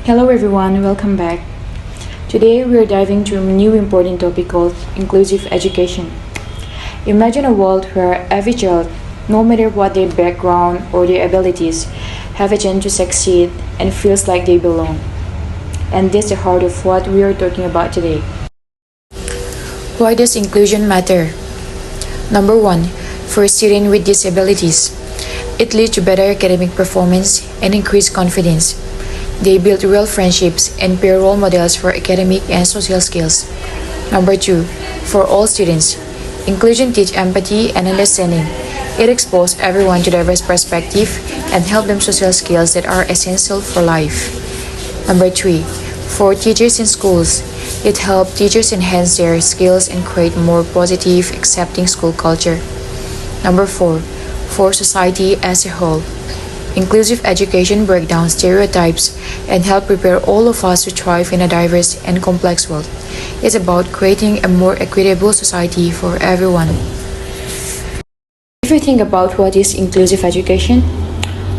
Hello everyone, welcome back. Today we are diving into a new important topic called inclusive education. Imagine a world where every child, no matter what their background or their abilities, have a chance to succeed and feels like they belong. And this is the heart of what we are talking about today. Why does inclusion matter? Number 1, for students with disabilities, it leads to better academic performance and increased confidence. They build real friendships and peer role models for academic and social skills. Number 2, for all students, inclusion teaches empathy and understanding. It exposes everyone to diverse perspectives and helps them social skills that are essential for life. Number 3, for teachers in schools, it helps teachers enhance their skills and create more positive, accepting school culture. Number 4, for society as a whole, inclusive education breaks down stereotypes and helps prepare all of us to thrive in a diverse and complex world. It's about creating a more equitable society for everyone. If you think about what is inclusive education,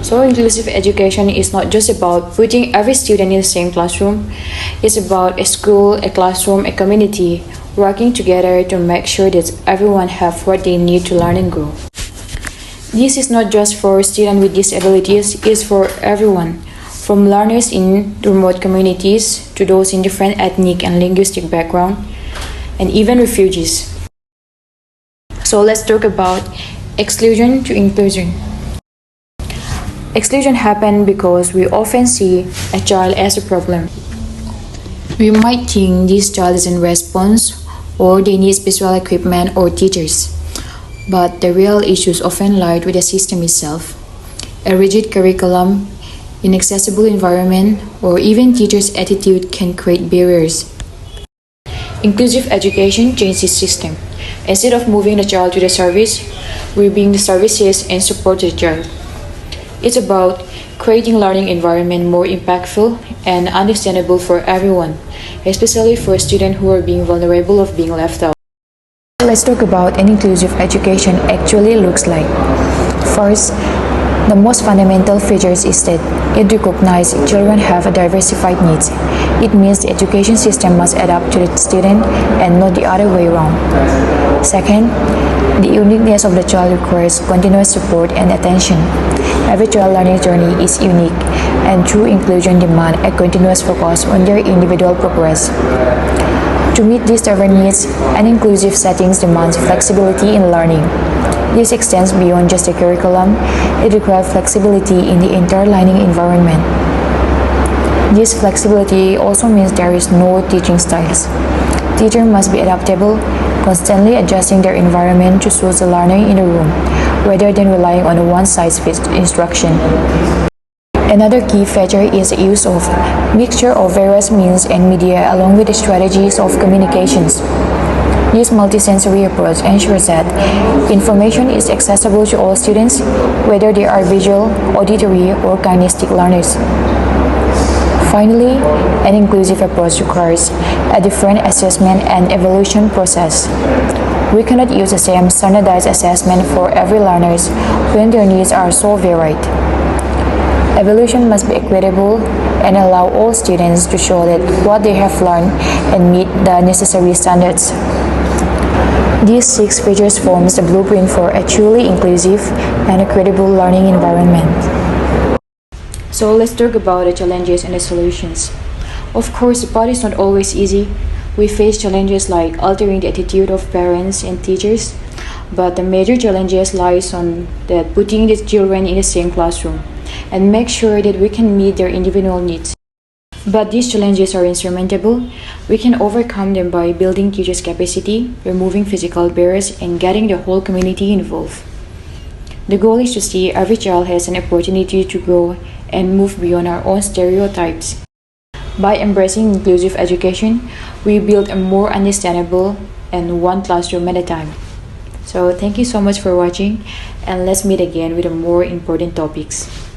so inclusive education is not just about putting every student in the same classroom. It's about a school, a classroom, a community working together to make sure that everyone have what they need to learn and grow. This is not just for students with disabilities, it's for everyone, from learners in remote communities to those in different ethnic and linguistic backgrounds, and even refugees. So let's talk about exclusion to inclusion. Exclusion happens because we often see a child as a problem. We might think this child isn't response or they need special equipment or teachers. But the real issues often lie with the system itself. A rigid curriculum, inaccessible environment, or even teachers' attitude can create barriers. Inclusive education changes the system. Instead of moving the child to the service, we bring the services and support the child. It's about creating learning environment more impactful and understandable for everyone, especially for students who are being vulnerable of being left out. Let's talk about an inclusive education actually looks like. First, the most fundamental features is that it recognizes children have a diversified needs. It means the education system must adapt to the student and not the other way around. Second, the uniqueness of the child requires continuous support and attention. Every child learning journey is unique, and true inclusion demands a continuous focus on their individual progress. To meet these diverse needs, an inclusive settings demands flexibility in learning. This extends beyond just the curriculum. It requires flexibility in the entire learning environment. This flexibility also means there is no teaching styles. Teachers must be adaptable, constantly adjusting their environment to suit the learner in the room, rather than relying on a one-size-fits instruction. Another key feature is the use of mixture of various means and media along with the strategies of communications. This multisensory approach ensures that information is accessible to all students, whether they are visual, auditory, or kinesthetic learners. Finally, an inclusive approach requires a different assessment and evaluation process. We cannot use the same standardized assessment for every learner when their needs are so varied. Evaluation must be equitable and allow all students to show that what they have learned and meet the necessary standards. These 6 features forms the blueprint for a truly inclusive and equitable learning environment. So let's talk about the challenges and the solutions. Of course, the path is not always easy. We face challenges like altering the attitude of parents and teachers, but the major challenges lies on that putting the children in the same classroom and make sure that we can meet their individual needs. But these challenges are insurmountable. We can overcome them by building teachers' capacity, removing physical barriers, and getting the whole community involved. The goal is to see every child has an opportunity to grow and move beyond our own stereotypes. By embracing inclusive education, we build a more understandable and one classroom at a time. So thank you so much for watching, and let's meet again with more important topics.